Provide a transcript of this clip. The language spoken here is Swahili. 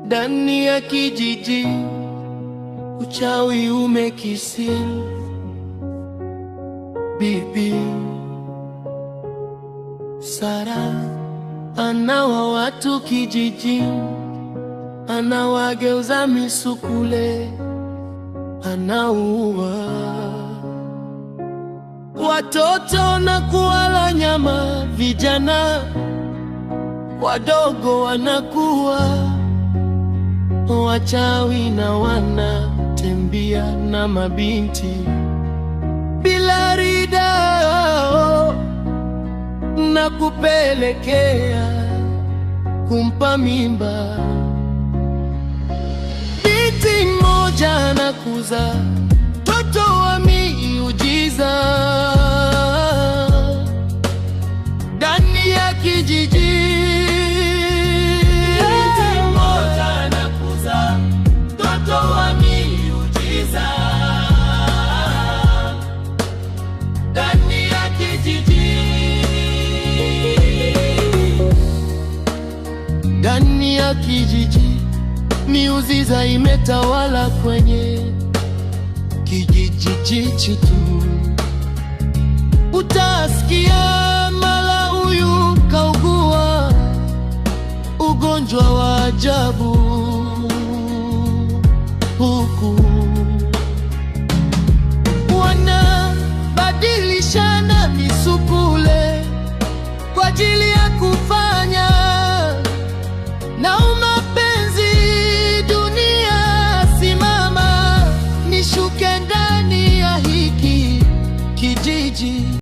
Ndani ya kijiji uchawi umekisiri. Bibi Sara anawa watu kijiji, anawageuza misukule, anaua watoto na kuwala nyama. Vijana wadogo wanakuwa wachawi na wanatembea na mabinti bila ridha na kupelekea kumpa mimba. Binti mmoja anakuza mtoto wa miujiza ndani ya kijiji. Binti mmoja anakuza mtoto wa miujiza ndani ya kijiji. Ndani ya kijiji miujiza imetawala kwenye kijiji chetu. Utasikia